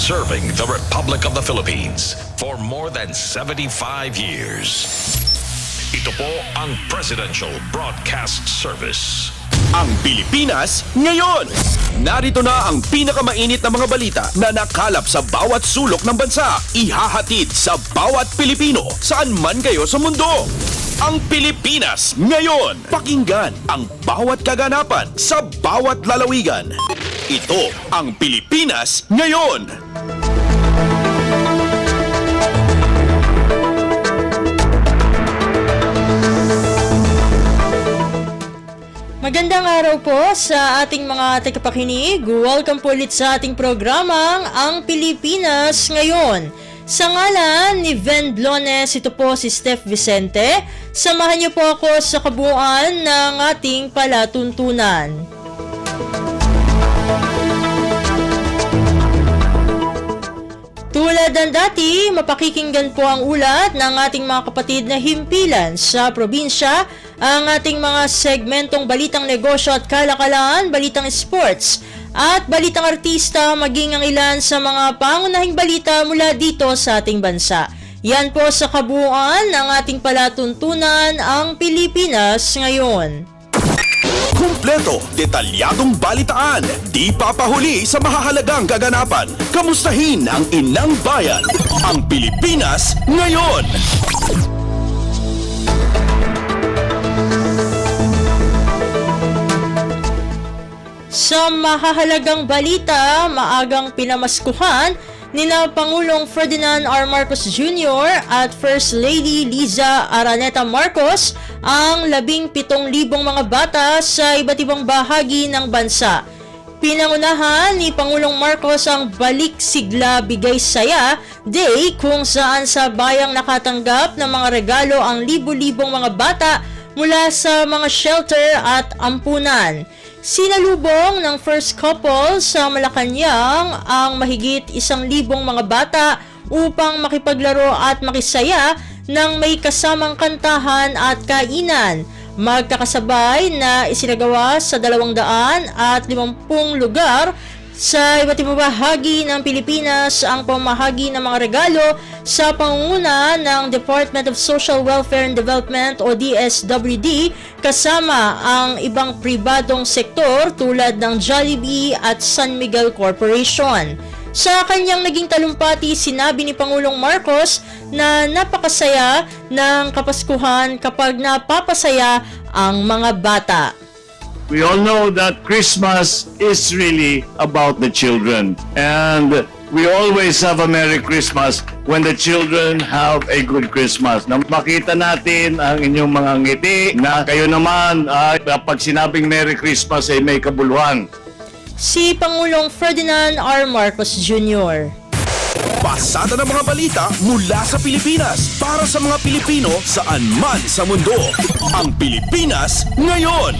serving the Republic of the Philippines for more than 75 years. Ito po ang Presidential Broadcast Service. Ang Pilipinas ngayon! Narito na ang pinakamainit na mga balita na nakalap sa bawat sulok ng bansa. Ihahatid sa bawat Pilipino saan man kayo sa mundo. Ang Pilipinas ngayon! Pakinggan ang bawat kaganapan sa bawat lalawigan. Ito ang Pilipinas ngayon! Magandang araw po sa ating mga tagapakinig. Welcome po ulit sa ating programang Ang Pilipinas Ngayon. Sa ngalan ni Ven Blones, ito po si Steph Vicente. Samahan niyo po ako sa kabuuan ng ating palatuntunan. Tulad ng dati, mapakikinggan po ang ulat ng ating mga kapatid na himpilan sa probinsya, ang ating mga segmentong balitang negosyo at kalakalan, balitang sports, at balitang artista, maging ang ilan sa mga pangunahing balita mula dito sa ating bansa. Yan po sa kabuuan ng ating palatuntunan, ang Pilipinas Ngayon. Kumpleto, detalyadong balitaan, di papahuli sa mahahalagang kaganapan. Kamustahin ang inang bayan, ang Pilipinas Ngayon! Sa mahahalagang balita, maagang pinamaskuhan nina Pangulong Ferdinand R. Marcos Jr. at First Lady Liza Araneta Marcos ang 17,000 mga bata sa iba't ibang bahagi ng bansa. Pinangunahan ni Pangulong Marcos ang Balik Sigla Bigay Saya Day kung saan sa bayang nakatanggap ng mga regalo ang libu-libong mga bata mula sa mga shelter at ampunan. Sinalubong ng first couple sa Malacanang ang mahigit 1,000 mga bata upang makipaglaro at makisaya ng may kasamang kantahan at kainan. Magkakasabay na isinagawa sa 250 lugar sa iba't ibang bahagi ng Pilipinas ang pamahagi ng mga regalo sa pangunguna ng Department of Social Welfare and Development o DSWD kasama ang ibang pribadong sektor tulad ng Jollibee at San Miguel Corporation. Sa kanyang naging talumpati, sinabi ni Pangulong Marcos na napakasaya ng Kapaskuhan kapag napapasaya ang mga bata. We all know that Christmas is really about the children, and we always have a Merry Christmas when the children have a good Christmas. Na makita natin ang inyong mga ngiti na kayo naman pag sinabing Merry Christmas ay may kabuluhan. Si Pangulong Ferdinand R. Marcos Jr. Pasada ng mga balita mula sa Pilipinas para sa mga Pilipino saan man sa mundo. Ang Pilipinas Ngayon!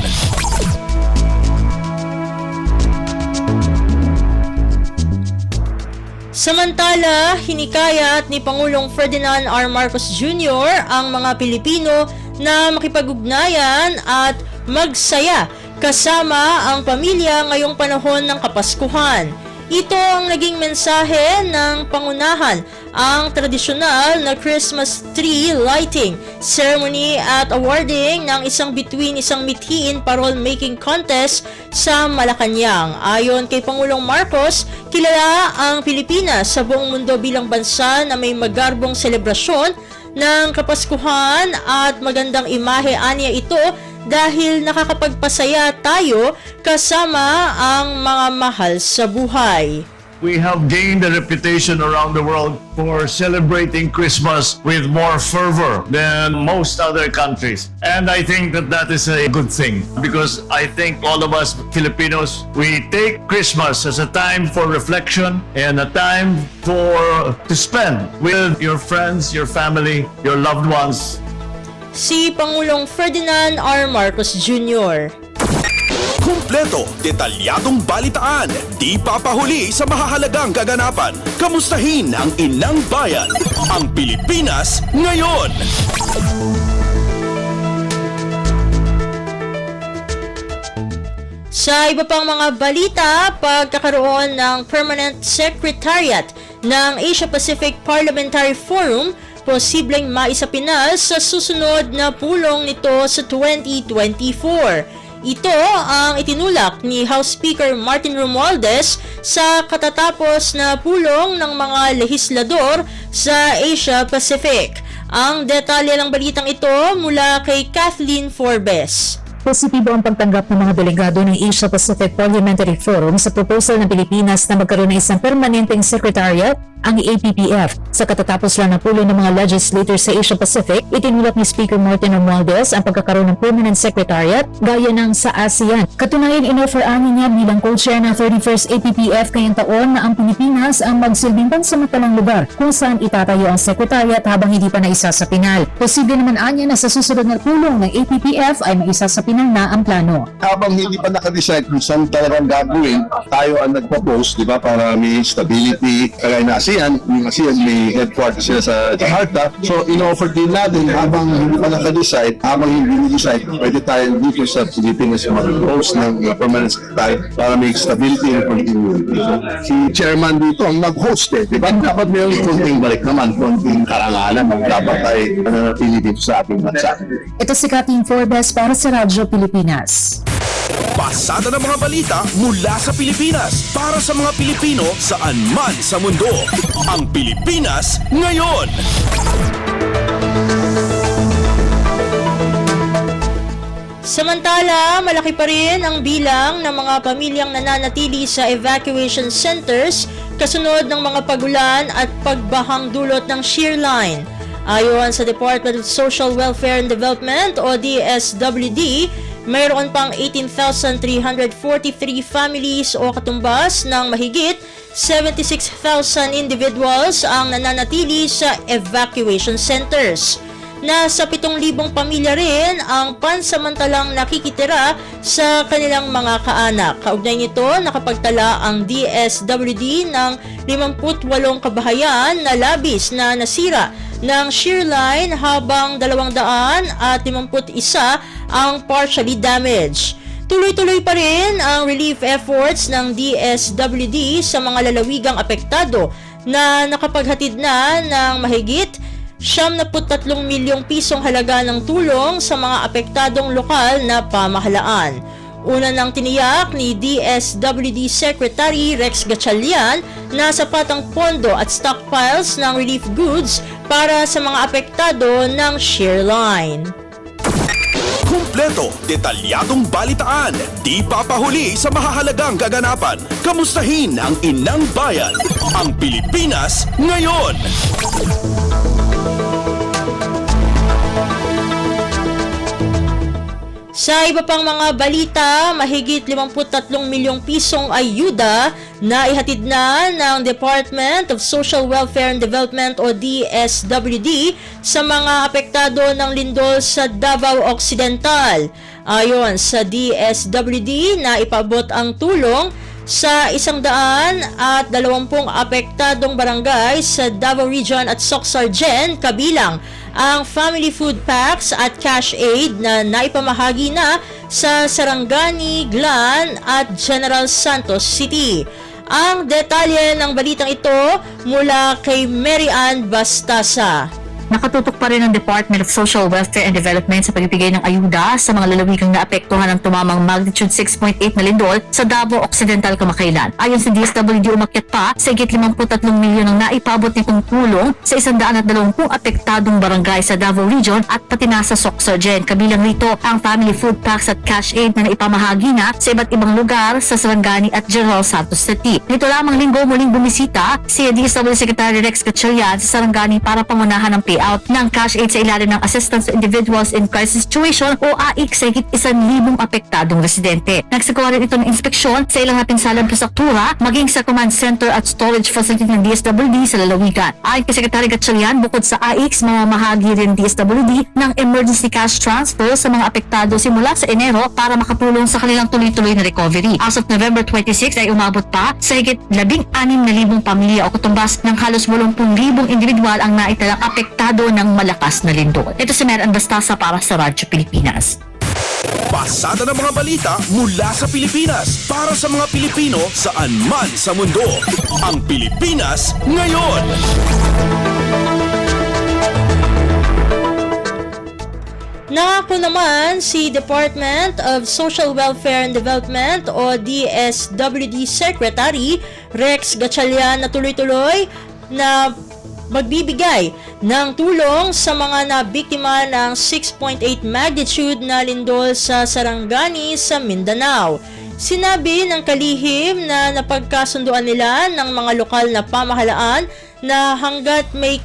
Samantala, hinikayat ni Pangulong Ferdinand R. Marcos Jr. ang mga Pilipino na makipag-ugnayan at magsaya kasama ang pamilya ngayong panahon ng Kapaskuhan. Ito ang naging mensahe ng pangunahan ang tradisyonal na Christmas tree lighting ceremony at awarding ng isang bituin isang mithiin parol making contest sa Malacanang. Ayon kay Pangulong Marcos, kilala ang Pilipinas sa buong mundo bilang bansa na may magarbong selebrasyon ng Kapaskuhan at magandang imahe aniya ito dahil nakakapagpasaya tayo kasama ang mga mahal sa buhay. We have gained a reputation around the world for celebrating Christmas with more fervor than most other countries. And I think that that is a good thing because I think all of us Filipinos, we take Christmas as a time for reflection and a time to spend with your friends, your family, your loved ones. Si Pangulong Ferdinand R. Marcos Jr. Kumpleto, detalyadong balitaan, di papahuli sa mahahalagang kaganapan. Kamustahin ang inang bayan, ang Pilipinas Ngayon! Sa iba pang mga balita, pagkakaroon ng Permanent Secretariat ng Asia-Pacific Parliamentary Forum, posibleng maisapinas sa susunod na pulong nito sa 2024. Ito ang itinulak ni House Speaker Martin Romualdez sa katatapos na pulong ng mga lehislador sa Asia-Pacific. Ang detalye ng balitang ito mula kay Kathleen Forbes. Positibo ang pagtanggap ng mga delegado ng Asia-Pacific Parliamentary Forum sa proposal ng Pilipinas na magkaroon ng isang permanenteng secretariat, ang APPF. Sa katatapos lang na pulo ng mga legislators sa Asia-Pacific, itinulak ni Speaker Martin Romualdez ang pagkakaroon ng permanent secretariat gaya ng sa ASEAN. Katunayan, inoffer-ani niya bilang co-chair ng 31st APPF ngayong taon na ang Pilipinas ang magsilbing pansamantalang lugar kung saan itatayo ang secretariat habang hindi pa naisa sa pinal. Posible naman anya na sa susunod na pulong ng APPF ay maisa sa pinal na ang plano. Habang hindi pa nakadecide kung saan talagang gagawin, tayo ang nagpo-post, di ba, para may stability. Kaya na ASEAN, yung ASEAN may headquarters sila sa Jakarta. So, in-offer din natin habang hindi pa nakadecide, habang hindi decide, pwede tayo dito sa Pilipinas mag-post ng permanent secretary para may stability and continuity. So, si chairman dito ang mag-host di ba? Dapat may konting balik naman, konting karangalan ang dapat tayo nanatili dito sa ating bansa. Ito si Kathleen Forbes para sa Radyo Pilipinas. Pasada ng mga balita mula sa Pilipinas para sa mga Pilipino saan man sa mundo. Ang Pilipinas ngayon. Samantala, malaki pa rin ang bilang ng mga pamilyang nananatili sa evacuation centers kasunod ng mga pagulan at pagbahang dulot ng shear line. Ayon sa Department of Social Welfare and Development o DSWD, mayroon pang 18,343 families o katumbas ng mahigit 76,000 individuals ang nananatili sa evacuation centers. Nasa 7,000 pamilya rin ang pansamantalang nakikitira sa kanilang mga kaanak. Kaugnay nito, nakapagtala ang DSWD ng 58 kabahayan na labis na nasira ng shear line habang 251 ang partially damaged. Tuloy-tuloy pa rin ang relief efforts ng DSWD sa mga lalawigang apektado na nakapaghatid na ng mahigit 73 milyong pisong halaga ng tulong sa mga apektadong lokal na pamahalaan. Una nang tiniyak ni DSWD Secretary Rex Gatchalian na sapat ang pondo at stockpiles ng relief goods para sa mga apektado ng shear line. Kumpleto, detalyadong balitaan, di papahuli sa mahahalagang kaganapan. Kamustahin ang inang bayan, ang Pilipinas ngayon. Sa iba pang mga balita, mahigit 53 milyong pisong ayuda na ihatid na ng Department of Social Welfare and Development o DSWD sa mga apektado ng lindol sa Davao Occidental. Ayon sa DSWD, na ipabot ang tulong sa 120 apektadong barangay sa Davao Region at Soc-Sargen, kabilang ang family food packs at cash aid na naipamahagi na sa Sarangani, Glan at General Santos City. Ang detalye ng balitang ito mula kay Mary Ann Bastasa. Nakatutok pa rin ang Department of Social Welfare and Development sa pagbibigay ng ayuda sa mga lalawigang naapektuhan ng tumamang magnitude 6.8 na lindol sa Davao Occidental kamakailan. Ayon sa DSWD, umakyat pa sa higit 53 milyon ang naipabot nitong tulong sa 120 apektadong barangay sa Davao Region at pati na sa Soc-Sargen. Kabilang rito ang family food packs at cash aid na naipamahagi na sa iba't ibang lugar sa Sarangani at General Santos City. Nito lamang linggo muling bumisita si DSWD Secretary Rex Gatchalian sa Sarangani para pangunahan ng payout ng cash aid sa ilalim ng Assistance to Individuals in Crisis Situation o AIC sa higit 1,000 apektadong residente. Nagsagawa rin ito ng inspeksyon sa ilang napinsalang prefektura maging sa command center at storage facility ng DSWD sa lalawigan. Ayon kay Secretary Gatchalian, bukod sa AIC, mamamahagi rin DSWD ng emergency cash transfer sa mga apektado simula sa Enero para makatulong sa kanilang tuloy-tuloy na recovery. As of November 26 ay umabot pa sa higit 16,000 pamilya o katumbas ng halos 80,000 individual ang naitalang apektado ng malakas na lindol. Ito si Mary Ann Bastasa para sa Radyo Pilipinas. Pasada ng mga balita mula sa Pilipinas para sa mga Pilipino saan man sa mundo. Ang Pilipinas ngayon. Nangako naman si Department of Social Welfare and Development o DSWD Secretary Rex Gatchalian na tuloy-tuloy na magbibigay ng tulong sa mga nabiktima ng 6.8 magnitude na lindol sa Sarangani sa Mindanao. Sinabi ng kalihim na napagkasunduan nila ng mga lokal na pamahalaan na hanggat may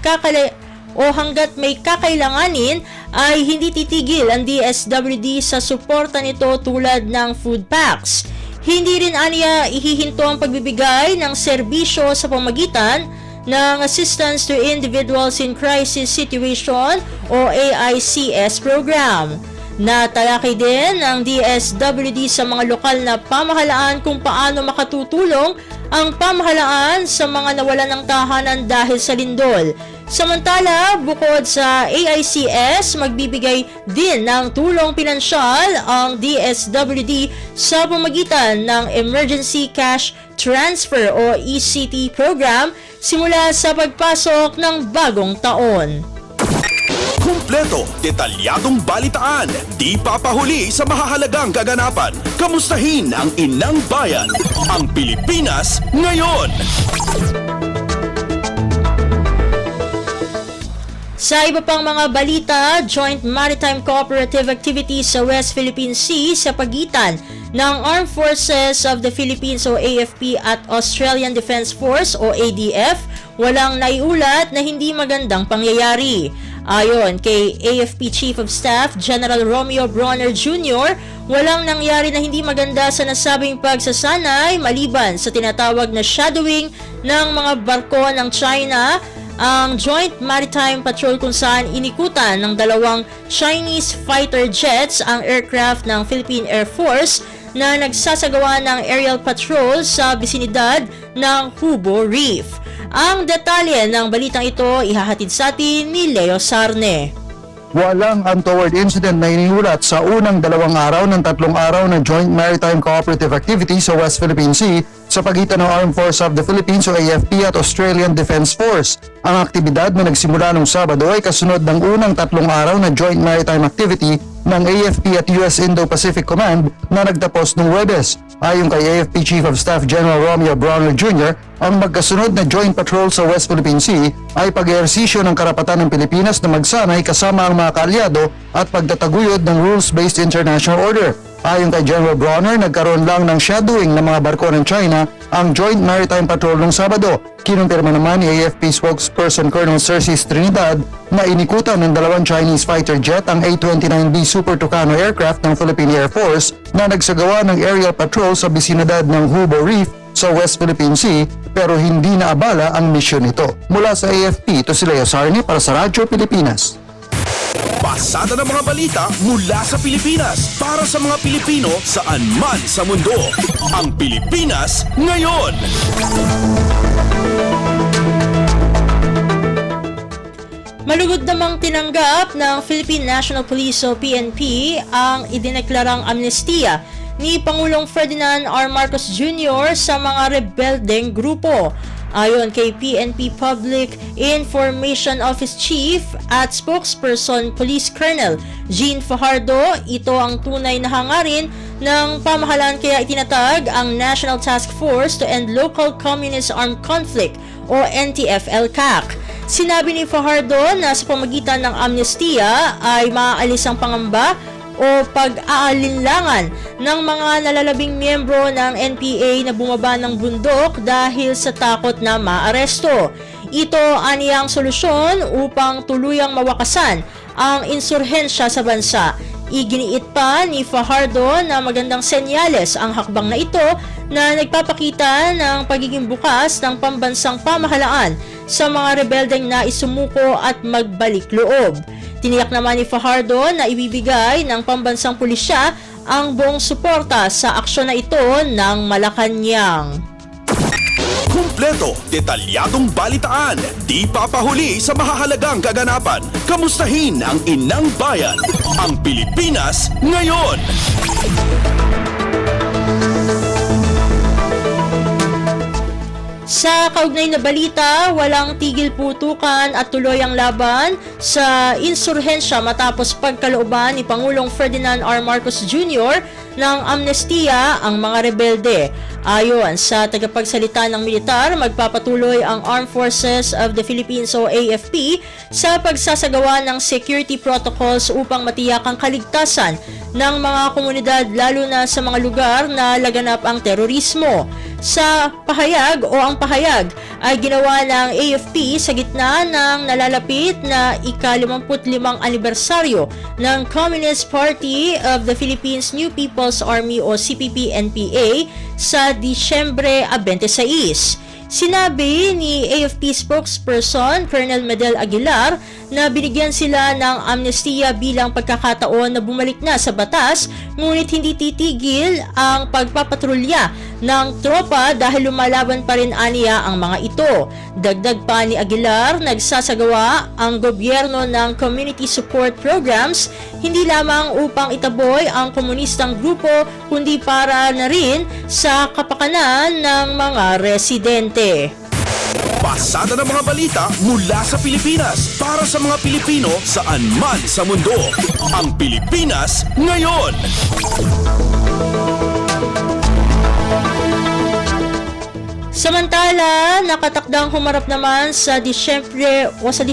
kakailanganin ay hindi titigil ang DSWD sa suporta nito tulad ng food packs. Hindi rin aniya ihihinto ang pagbibigay ng serbisyo sa pamagitan ng Assistance to Individuals in Crisis Situation o AICS program. Natalakay din ng DSWD sa mga lokal na pamahalaan kung paano makatutulong ang pamahalaan sa mga nawalan ng tahanan dahil sa lindol. Samantala, bukod sa AICS, magbibigay din ng tulong pinansyal ang DSWD sa pamagitan ng Emergency Cash Transfer o ECT program simula sa pagpasok ng bagong taon. Kumpleto, detalyadong balitaan, di papahuli sa mahahalagang kaganapan. Kamustahin ang inang bayan, ang Pilipinas ngayon. Sa iba pang mga balita, Joint Maritime Cooperative Activities sa West Philippine Sea sa pagitan ng Armed Forces of the Philippines o AFP at Australian Defence Force o ADF, walang naiulat na hindi magandang pangyayari. Ayon kay AFP Chief of Staff General Romeo Bronner Jr., walang nangyari na hindi maganda sa nasabing pagsasanay maliban sa tinatawag na shadowing ng mga barko ng China, ang Joint Maritime Patrol kung saan inikutan ng dalawang Chinese fighter jets ang aircraft ng Philippine Air Force na nagsasagawa ng aerial patrol sa bisinidad ng Hubo Reef. Ang detalye ng balitang ito ihahatid sa atin ni Leo Sarne. Walang untoward incident na iniulat sa unang 2 araw ng 3 araw na Joint Maritime Cooperative Activity sa West Philippine Sea sa pagitan ng Armed Forces of the Philippines o AFP at Australian Defence Force. Ang aktibidad na nagsimula noong Sabado ay kasunod ng unang 3 araw na Joint Maritime Activity ng AFP at US Indo-Pacific Command na nagtapos noong Huwebes. Ayon kay AFP Chief of Staff General Romeo Bronner Jr., ang magkasunod na joint patrol sa West Philippine Sea ay pag-ehersisyo ng karapatan ng Pilipinas na magsanay kasama ang mga kaalyado at pagtataguyod ng rules-based international order. Ayon kay General Bronner, nagkaroon lang ng shadowing ng mga barko ng China ang Joint Maritime Patrol noong Sabado. Kinumpirma naman ni AFP spokesperson Colonel Cercis Trinidad na inikutan ng 2 Chinese fighter jet ang A-29B Super Tucano aircraft ng Philippine Air Force na nagsagawa ng aerial patrol sa bisinidad ng Hubo Reef sa West Philippine Sea pero hindi naabala ang misyon nito. Mula sa AFP, ito si Leo Sarne para sa Radyo Pilipinas. Pasada ng mga balita mula sa Pilipinas para sa mga Pilipino saan man sa mundo. Ang Pilipinas ngayon. Malugod namang tinanggap ng Philippine National Police o PNP ang idineklarang amnestiya ni Pangulong Ferdinand R. Marcos Jr. sa mga rebeldeng grupo. Ayon kay PNP Public Information Office Chief at Spokesperson Police Colonel Jean Fajardo, ito ang tunay na hangarin ng pamahalaan kaya itinatag ang National Task Force to End Local Communist Armed Conflict o NTF-LCAC. Sinabi ni Fajardo na sa pamagitan ng amnestiya ay maaalis ang pangamba o pag-aalinlangan ng mga nalalabing miyembro ng NPA na bumaba ng bundok dahil sa takot na maaresto. Ito aniyang solusyon upang tuluyang mawakasan ang insurhensya sa bansa. Iginiit pa ni Fajardo na magandang senyales ang hakbang na ito na nagpapakita ng pagiging bukas ng pambansang pamahalaan sa mga rebeldeng na isumuko at magbalik loob. Tiniyak naman ni Fajardo na ibibigay ng pambansang pulisya ang buong suporta sa aksyon na ito ng Malacanang. Kumpleto, detalyadong balitaan, di papahuli sa mahahalagang kaganapan. Kamustahin ang inang bayan, ang Pilipinas ngayon. Sa kaugnay na balita, walang tigil putukan at tuloy ang laban sa insurhensya matapos pagkalooban ni Pangulong Ferdinand R. Marcos Jr. ng amnestiya ang mga rebelde. Ayon sa tagapagsalita ng militar, magpapatuloy ang Armed Forces of the Philippines o AFP sa pagsasagawa ng security protocols upang matiyak ang kaligtasan ng mga komunidad lalo na sa mga lugar na laganap ang terorismo. Sa pahayag o ang pahayag ay ginawa ng AFP sa gitna ng nalalapit na ika-55 anibersaryo ng Communist Party of the Philippines New People's Army o CPP-NPA sa Disyembre 26. Sinabi ni AFP spokesperson Colonel Medel Aguilar na binigyan sila ng amnestiya bilang pagkakataon na bumalik na sa batas, ngunit hindi titigil ang pagpapatrolya ng tropa dahil lumalaban pa rin aniya ang mga ito. Dagdag pa ni Aguilar, nagsasagawa ang gobyerno ng community support programs hindi lamang upang itaboy ang komunistang grupo kundi para na rin sa kapakanan ng mga residente. Pasada ng mga balita mula sa Pilipinas para sa mga Pilipino saan man sa mundo. Ang Pilipinas ngayon. Samantala, nakatakdang humarap naman sa Disyembre 5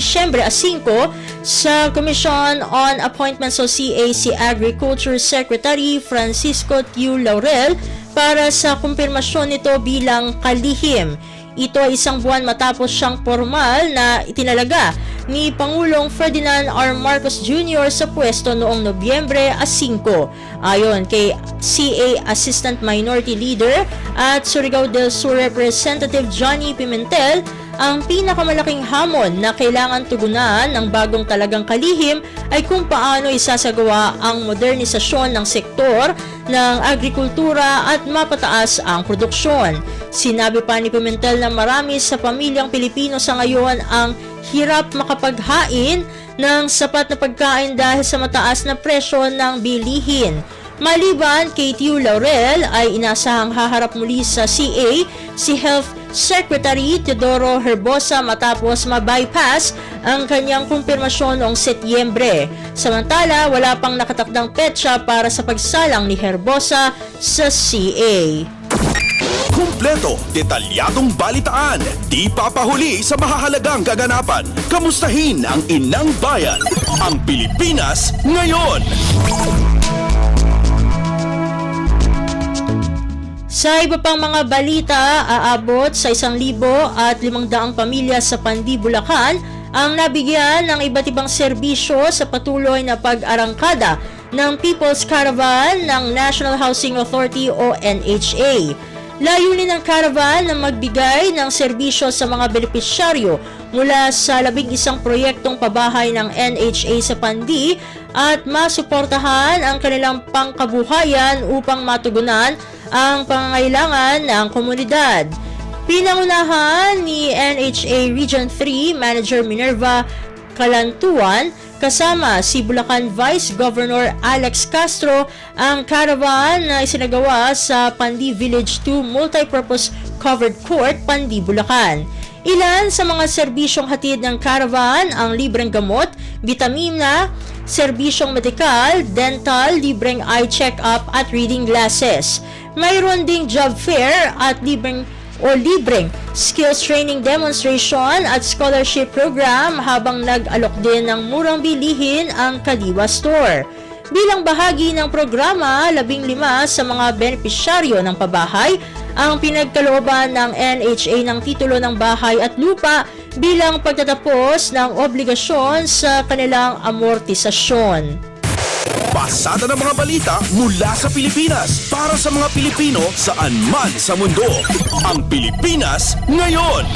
sa Commission on Appointments o CA si Agriculture Secretary Francisco Tiu Laurel para sa kumpirmasyon nito bilang kalihim. Ito ay isang buwan matapos siyang formal na itinalaga ni Pangulong Ferdinand R. Marcos Jr. sa pwesto noong Nobyembre 5. Ayon kay CA Assistant Minority Leader at Surigao del Sur Representative Johnny Pimentel, ang pinakamalaking hamon na kailangan tugunan ng bagong talagang kalihim ay kung paano isasagawa ang modernisasyon ng sektor ng agrikultura at mapataas ang produksyon. Sinabi pa ni Pimentel na marami sa pamilyang Pilipino sa ngayon ang hirap makapaghain ng sapat na pagkain dahil sa mataas na presyo ng bilihin. Maliban kay Tiu Laurel ay inasahang haharap muli sa CA si Health Secretary Teodoro Herbosa matapos ma-bypass ang kanyang kumpirmasyon noong Setyembre. Samantala, wala pang nakatakdang petsa para sa pagsalang ni Herbosa sa CA. Kumpleto, detalyadong balitaan, di papahuli sa mahahalagang kaganapan. Kamustahin ang inang bayan, ang Pilipinas ngayon. Sa iba pang mga balita, aabot sa 1,500 pamilya sa Pandi, Bulacan ang nabigyan ng iba't ibang serbisyo sa patuloy na pag-arangkada ng People's Caravan ng National Housing Authority o NHA. Layunin ng caravan na magbigay ng serbisyo sa mga benepisyaryo mula sa 11 proyektong pabahay ng NHA sa Pandi at masuportahan ang kanilang pangkabuhayan upang matugunan ang pangangailangan ng komunidad. Pinangunahan ni NHA Region 3 Manager Minerva Calantuan kasama si Bulacan Vice Governor Alex Castro ang caravan na isinagawa sa Pandi Village 2 Multipurpose Covered Court, Pandi, Bulacan. Ilan sa mga serbisyong hatid ng caravan ang libreng gamot, bitamina, serbisyong medikal, dental, libreng eye check-up at reading glasses. Mayroon ding job fair at libreng skills training demonstration at scholarship program habang nag-alok din ng murang bilihin ang Kadiwa Store. Bilang bahagi ng programa, 15 sa mga benepisyaryo ng pabahay ang pinagkalooban ng NHA ng titulo ng bahay at lupa bilang pagtatapos ng obligasyon sa kanilang amortisasyon. Pasada ng mga balita mula sa Pilipinas para sa mga Pilipino saan man sa mundo. Ang Pilipinas ngayon.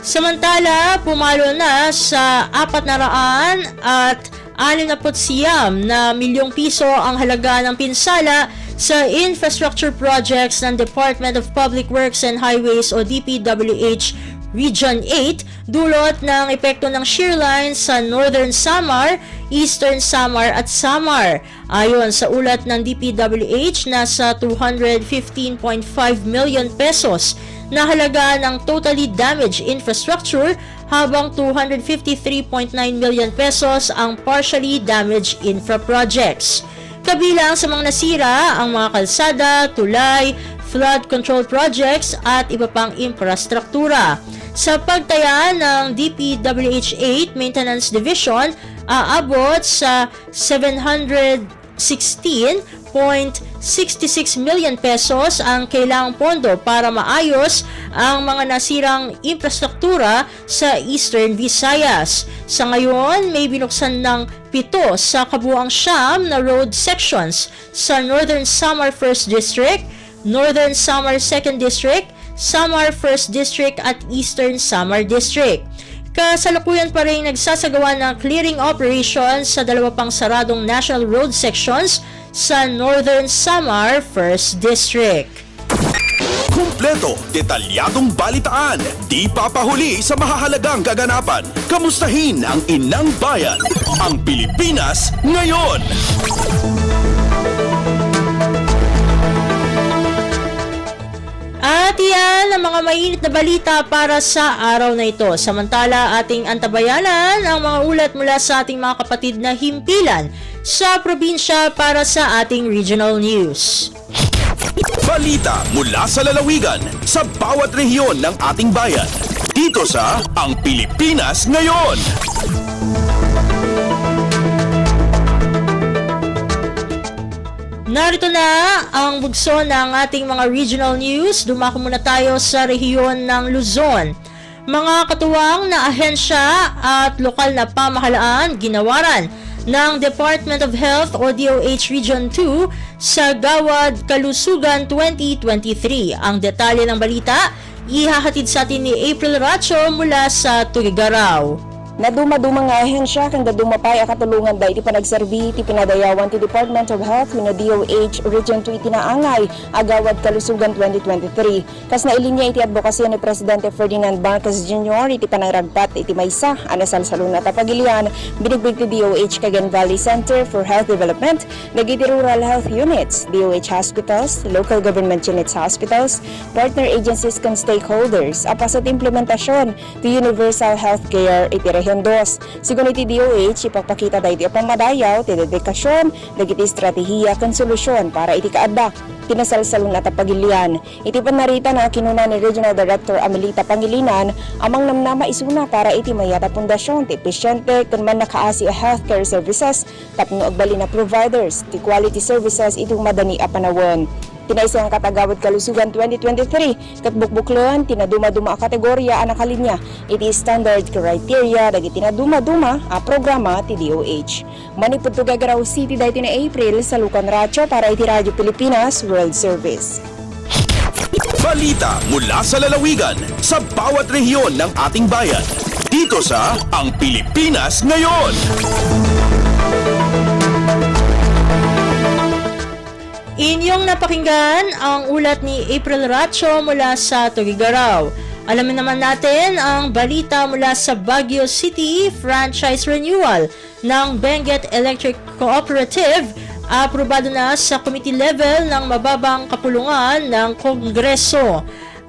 Samantala, pumalo na sa 469 na milyong piso ang halaga ng pinsala sa infrastructure projects ng Department of Public Works and Highways o DPWH Region 8 dulot ng epekto ng shear line sa Northern Samar, Eastern Samar at Samar. Ayon sa ulat ng DPWH, nasa 215.5 million pesos na halaga ng totally damaged infrastructure habang 253.9 million pesos ang partially damaged infra projects. Kabilang sa mga nasira ang mga kalsada, tulay, flood control projects at iba pang infrastruktura. Sa pagtaya ng DPWH 8 Maintenance Division, aabot sa 716.66 million pesos ang kailangang pondo para maayos ang mga nasirang infrastruktura sa Eastern Visayas. Sa ngayon, may binuksan ng 7 sa kabuuang 9 na road sections sa Northern Samar 1st District, Northern Samar 2nd District, Samar 1st District at Eastern Samar District. Kasalukuyan pa rin nagsasagawa ng clearing operations sa 2 pang saradong national road sections sa Northern Samar 1st District. Kumpleto, detalyadong balitaan, di papahuli sa mahahalagang kaganapan. Kamustahin ang inang bayan, ang Pilipinas ngayon. At yan ang mga mainit na balita para sa araw na ito. Samantala, ating antabayanan ang mga ulat mula sa ating mga kapatid na himpilan sa probinsya para sa ating regional news. Balita mula sa lalawigan sa bawat rehiyon ng ating bayan. Dito sa Ang Pilipinas Ngayon. Narito na ang bugso ng ating mga regional news. Dumako muna tayo sa rehiyon ng Luzon. Mga katuwang na ahensya at lokal na pamahalaan ginawaran ng Department of Health o DOH Region 2 sa Gawad Kalusugan 2023. Ang detalye ng balita ihahatid sa atin ni April Racho mula sa Tugigaraw. Naduma-duma nga ahensya kang dadumapay akatulungan da iti panagserbi iti pinadayawan ti Department of Health no DOH Region 2 iti naangay agawad kalusugan 2023. Kas nailinya iti advokasya ni Presidente Ferdinand Marcos Jr. iti panangragpat iti maysa anasalsalun na tapagilian binigbig ti DOH Cagayan Valley Center for Health Development dagiti rural health units, DOH hospitals, local government units hospitals, partner agencies kan stakeholders apas at implementasyon ti universal healthcare iti Hondos. Sigun iti DOH, ipapakita da iti pamadayaw, ti dedikasyon, dagiti estratehiya kan solusyon para iti kaadda. Tinasalsalun na tapagilian. Iti panarita na kinuna ni Regional Director Amelita Pangilinan, amang namnama isuna para iti mayata pundasyon, ti epesyente, kun man nakaasi a healthcare services, tapno agbali na providers, ti quality services itong madani a panawon. Tinaisa ang katagawad kalusugan 2023 kat bukbukloan tinaduma-duma a kategorya a nakalinya iti standard criteria dagi tinaduma-duma a programa ti DOH. Manipud Tugigaraw City dayti na April sa Lucan Racho para iti Radyo Pilipinas World Service. Balita mula sa lalawigan sa bawat rehiyon ng ating bayan. Dito sa Ang Pilipinas Ngayon. Inyong napakinggan ang ulat ni April Racho mula sa Tugigaraw. Alamin naman natin ang balita mula sa Baguio City franchise renewal ng Benguet Electric Cooperative. Aprobado na sa committee level ng mababang kapulungan ng Kongreso.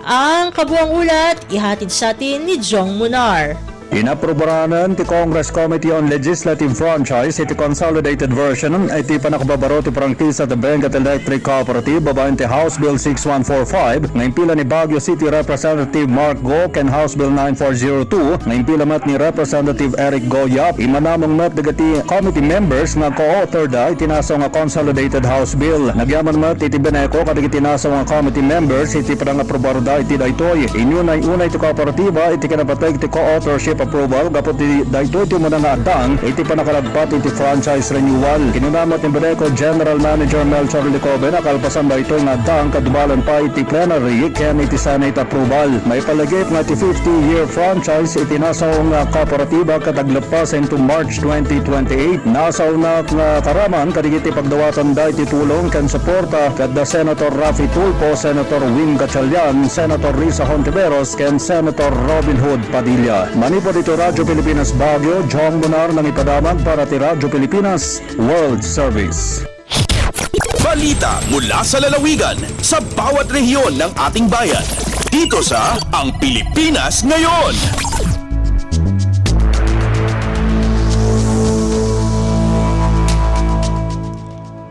Ang kabuang ulat ihatid sa atin ni Jong Munar. Inaprobaran ti Congress Committee on Legislative Franchise iti consolidated version iti panakababaro ti prangkisa ti Benguet Electric Cooperative babaen ti House Bill 6145 na impila ni Baguio City Representative Mark Go ken House Bill 9402 na impila mat ni Representative Eric Goyap imanamong mat dagiti committee members nga co-author da iti naso nga consolidated House Bill. Nagyaman mat iti beneko kadagiti naso nga committee members iti panangaprobaro da iti daytoy. Inyunay-unay ti kooperatiba iti kinapateg ti co-authorship ownership approval gapot daytoy ti mo nga adang iti panakalagpat iti franchise renewal. Kinunamot ni Bereco General Manager Melchor Licobe na kalpasan daytoy nga adang kadubalan pa iti plenary ken iti Senate approval. May palagip nga iti 50-year franchise iti nasaw nga kooperatiba kadaglapas into March 2028. Nasaw na nga karaman kadigiti pagdawatan da iti tulong ken suporta kadda Senator Rafi Tulfo, Senator Win Gatchalian, Senator Risa Hontiveros ken Senator Robin Hood Padilla. Manipod ito Radyo Pilipinas Baguio, Jong Bonar nang ipadamag para ti Radyo Pilipinas World Service. Balita mula sa lalawigan sa bawat rehiyon ng ating bayan. Dito sa Ang Pilipinas Ngayon.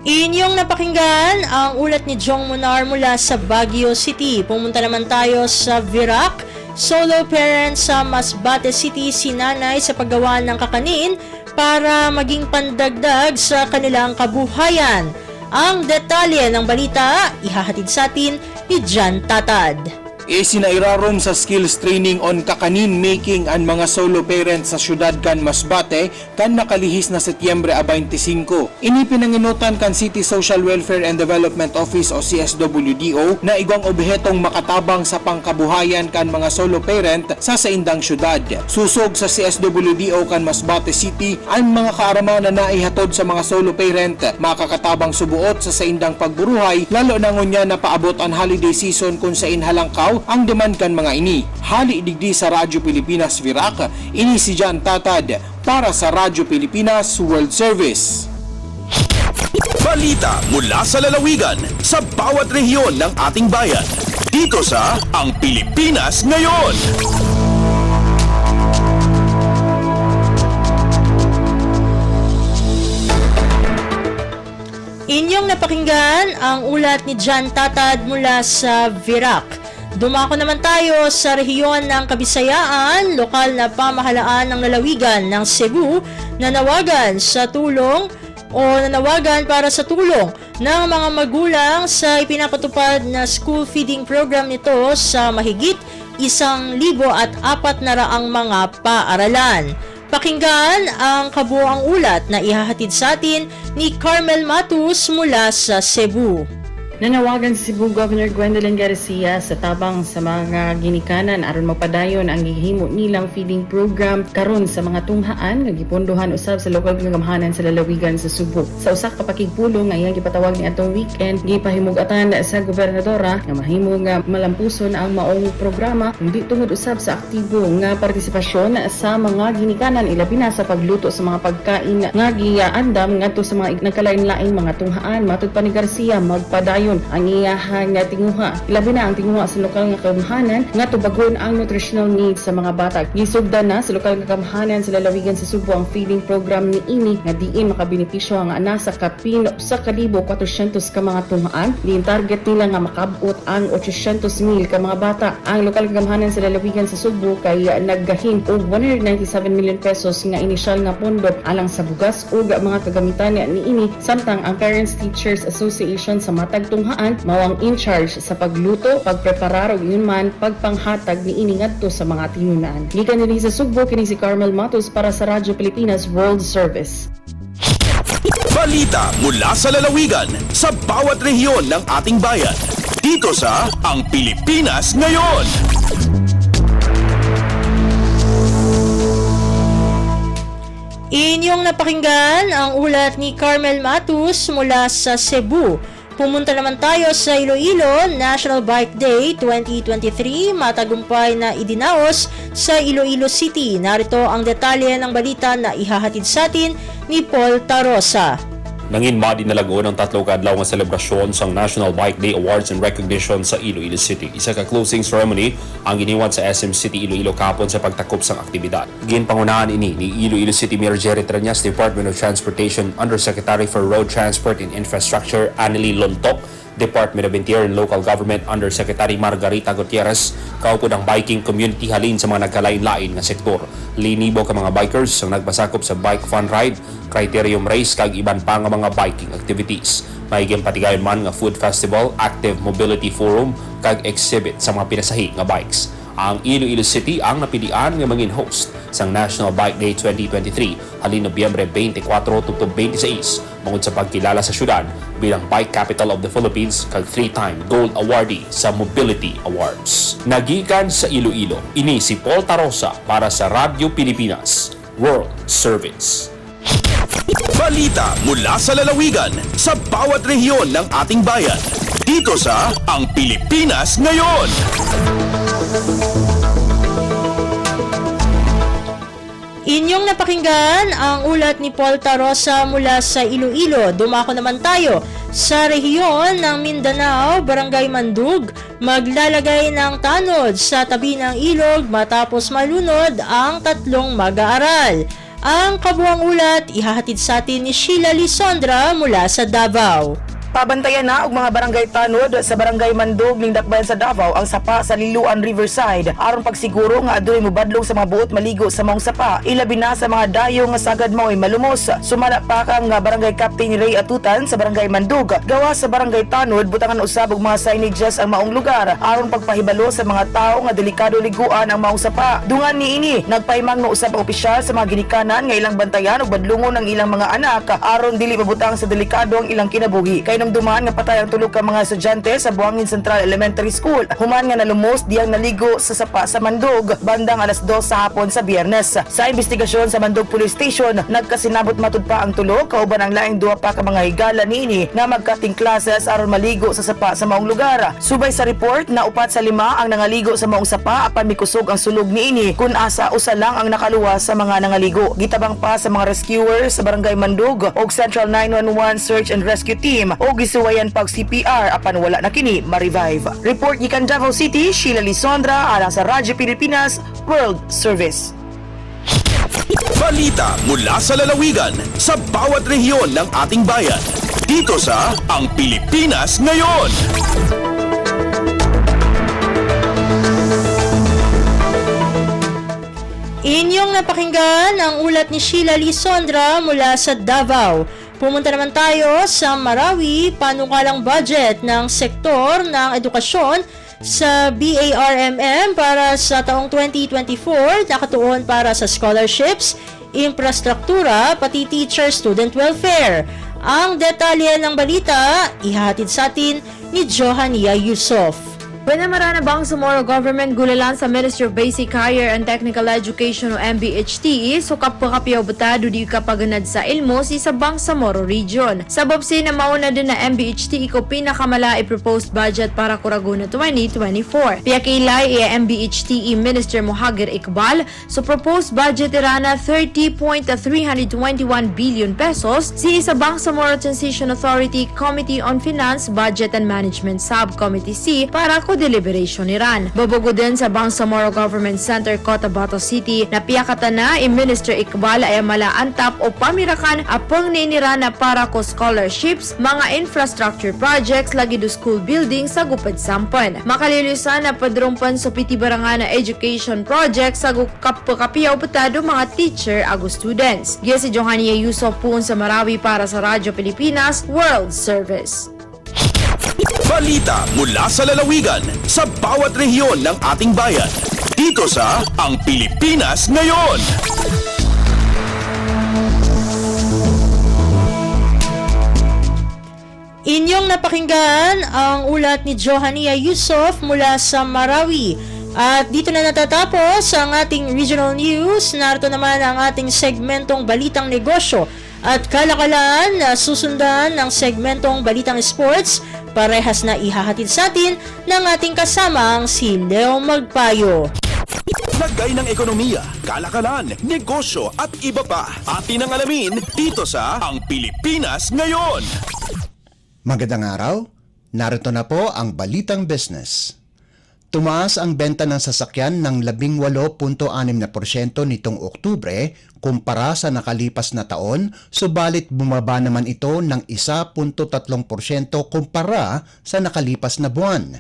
Inyong napakinggan ang ulat ni Jong Monar mula sa Baguio City. Pumunta naman tayo sa Virac. Solo parent sa Masbate City si nanay sa paggawa ng kakanin para maging pandagdag sa kanilang kabuhayan. Ang detalye ng balita, ihahatid sa atin ni Jan Tatad. Isinairarom sa skills training on kakanin making ang mga solo parents sa syudad kan Masbate kan nakalihis na Setyembre 25. Ini pinanginutan kan City Social Welfare and Development Office o CSWDO na igwang obhetong makatabang sa pangkabuhayan kan mga solo parent sa saindang syudad. Susog sa CSWDO kan Masbate City ang mga kaaraman na naihatod sa mga solo parent makakatabang subuot sa saindang pagburuhay lalo na ngunya na paabot ang holiday season kung sa inhalangkaw ang demand kan mga ini. Hali digdi sa Radyo Pilipinas Virac, ini si Jan Tatad para sa Radyo Pilipinas World Service. Balita mula sa lalawigan sa bawat rehiyon ng ating bayan. Dito sa Ang Pilipinas Ngayon. Inyong napakinggan ang ulat ni Jan Tatad mula sa Virac. Dumako naman tayo sa rehiyon ng Kabisayaan, lokal na pamahalaan ng lalawigan ng Cebu na nawagan para sa tulong ng mga magulang sa ipinapatupad na school feeding program nito sa mahigit 1,400 mga paaralan. Pakinggan ang kabuuang ulat na ihahatid sa atin ni Carmel Matus mula sa Cebu. Nanawagan si Cebu Governor Gwendolyn Garcia sa tabang sa mga ginikanan aron mapadayon ang gihimo nilang feeding program karon sa mga tunghaan nga gipondohan usab sa lokal nga gamhanan sa lalawigan sa Cebu. Sa usa ka pakigpulong nga iyang gipatawag ni atong weekend, gipahimug-atan sa gobernadora nga mahimo nga malampuson ang maong programa kundi tungod usab sa aktibo nga partisipasyon sa mga ginikanan ilabi na sa pagluto sa mga pagkain nga giandam ngadto sa mga nagkalain-laing mga tunghaan. Matud pa ni Garcia, magpadayon ang iyahang tinguha. Ilabi na ang tinguha sa lokal nga kamhanan nga tubagon ang nutritional needs sa mga bata. Gisugdan na sa lokal nga kamhanan sa lalawigan sa Cebu ang feeding program ni ini nga diin makabenepisyo ang ana sa kapin sa 1,400 ka mga tunghaan. Diin target nila nga makabot ang 800,000 ka mga bata. Ang lokal nga kamhanan sa lalawigan sa Cebu kay naggahin og 197 million pesos nga inisyal nga pondo alang sa bugas ug mga kagamitan ni ini samtang ang Parents Teachers Association sa matag tunghaan mawang in charge sa pagluto, pagpreparar ug yun man pagpanghatag ni ini ngadto sa mga tinunaan. Gikan dinhi sa Cebu kini si Carmel Matos para sa Radyo Pilipinas World Service. Balita mula sa lalawigan sa bawat rehiyon ng ating bayan. Dito sa Ang Pilipinas Ngayon. Inyong napakinggan ang ulat ni Carmel Matus mula sa Cebu. Pumunta naman tayo sa Iloilo, National Bike Day 2023, matagumpay na idinaos sa Iloilo City. Narito ang detalye ng balita na ihahatid sa atin ni Paul Tarosa. Nanginmadi na lago ng 3 kaadlaw nga selebrasyon sa National Bike Day Awards and Recognition sa Iloilo City. Isa ka closing ceremony ang giniwan sa SM City Iloilo kapon sa pagtakop sang aktibidad. Ginpangunahan ini ni Iloilo City Mayor Jerry Triñas, Department of Transportation Undersecretary for Road Transport and Infrastructure Anneli Lontok, Department of Interior and Local Government Undersecretary Margarita Gutierrez, kaupod ang biking community halin sa mga nagkalain-lain nga sektor. Linibo ka mga bikers ang nagpasakop sa bike fun ride, criterium race kag iban pa nga mga biking activities. Maiging patigayon man nga food festival, active mobility forum kag exhibit sa mga pinasahi nga bikes. Ang Iloilo City ang napilian nga mangin host sang National Bike Day 2023 halin Nobyembre 24 tubtob 26 mangod sa pagkilala sa syudad bilang Bike Capital of the Philippines kag 3-time gold awardee sa Mobility Awards. Nagikan sa Iloilo, ini si Paul Tarosa para sa Radyo Pilipinas World Service. Balita mula sa lalawigan sa bawat rehiyon ng ating bayan. Dito sa Ang Pilipinas Ngayon. Inyong napakinggan ang ulat ni Paul Tarosa mula sa Iloilo. Dumako naman tayo sa rehiyon ng Mindanao, Barangay Mandug. Maglalagay ng tanod sa tabi ng ilog matapos malunod ang 3 mag-aaral. Ang kabuang ulat ihahatid sa atin ni Sheila Lisondra mula sa Davao. Pabantayan na og mga barangay tanod sa Barangay Mandug ning Dakbayan sa Davao ang sapa sa Liloan Riverside aron pagsiguro nga adunay mobadlong sa mga buot maligo sa maong sapa, ilabi na sa mga dayo nga sagad mao'y malumos. Sumala pa kang Barangay Captain Ray Atutan sa Barangay Mandug. Gawa sa Barangay Tanod butangan usab og mga signages ang maong lugar aron pagpahibalo sa mga tao nga delikado liguan ang maong sapa. Dungan niini nagpaymang no usab ang opisyal sa mga ginikanan nga ilang bantayan ug badlungon ang ilang mga anak aron dili mabutang sa delikado ang ilang kinabuhi. Kay dumaan nga patay ang tulog ka mga estudyante sa Buangin Central Elementary School. Human nga nalumos diyang naligo sa sapa sa Mandug bandang alas 2 sa hapon sa Biyernes. Sa investigasyon sa Mandug Police Station, nagkasinabot matud pa ang tulog kauban ang laing 2 pa ka mga higala niini nga magkating classes aron maligo sa sapa sa maong lugar. Subay sa report na 4 sa 5 ang nangaligo sa maong sapa apan mikusog ang sulog niini kun asa usa lang ang nakaluwas sa mga nangaligo. Gitabang pa sa mga rescuers sa Barangay Mandug og Central 911 Search and Rescue Team o gisuwayan pag CPR apan wala na kini ma-revive. Report gikan Davao City, Sheila Lisondra alang sa Radyo Pilipinas World Service. Balita mula sa lalawigan sa bawat rehiyon ng ating bayan. Dito sa Ang Pilipinas Ngayon. Inyong napakinggan ang ulat ni Sheila Lisondra mula sa Davao. Pumunta naman tayo sa Marawi, panukalang budget ng sektor ng edukasyon sa BARMM para sa taong 2024, nakatuon para sa scholarships, infrastruktura, pati teacher-student welfare. Ang detalye ng balita, ihatid sa atin ni Johania Yusof. Pinamara na Bangsamoro Government gulalan sa Ministry of Basic Higher and Technical Education o MBHT sukap pakapiyaw batado di kapaganad sa Ilmo si sa Bangsamoro Region. Sabab na mauna din na MBHT iko pinakamala i-proposed budget para Kuraguna 2024. Piyakilay MBHT Minister Mohagir Iqbal so proposed budget irana 30.321 billion pesos si sa Bangsamoro Transition Authority Committee on Finance, Budget and Management Subcommittee C para deliberation Iran. Babago din sa Bangsamoro Government Center, Cotabato City na piyakatan na Minister Iqbal ay malaantap o pamirakan apang ninira na para ko scholarships, mga infrastructure projects lagi do school building sa Gupad Sampan. Makalilisan na padrumpan sa pitibaranga na education projects sa kapiyaw patado mga teacher ago students. Giya si Johania Yusof pun sa Marawi para sa Radyo Pilipinas World Service. Balita mula sa lalawigan sa bawat rehiyon ng ating bayan. Dito sa Ang Pilipinas Ngayon. Inyong napakinggan ang ulat ni Johania Yusof mula sa Marawi. At dito na natatapos ang ating regional news. Narito naman ang ating segmentong Balitang Negosyo at kalakalan na susundan ng segmentong Balitang Sports. Parehas na ihahatid sa atin ng ating kasamang si Leo Magpayo. Lagay ng ekonomiya, kalakalan, negosyo at iba pa. Atin ang alamin dito sa Ang Pilipinas Ngayon. Magandang araw, narito na po ang Balitang Business. Tumaas ang benta ng sasakyan ng 18.6% nitong Oktubre kumpara sa nakalipas na taon, subalit bumaba naman ito ng 1.3% kumpara sa nakalipas na buwan.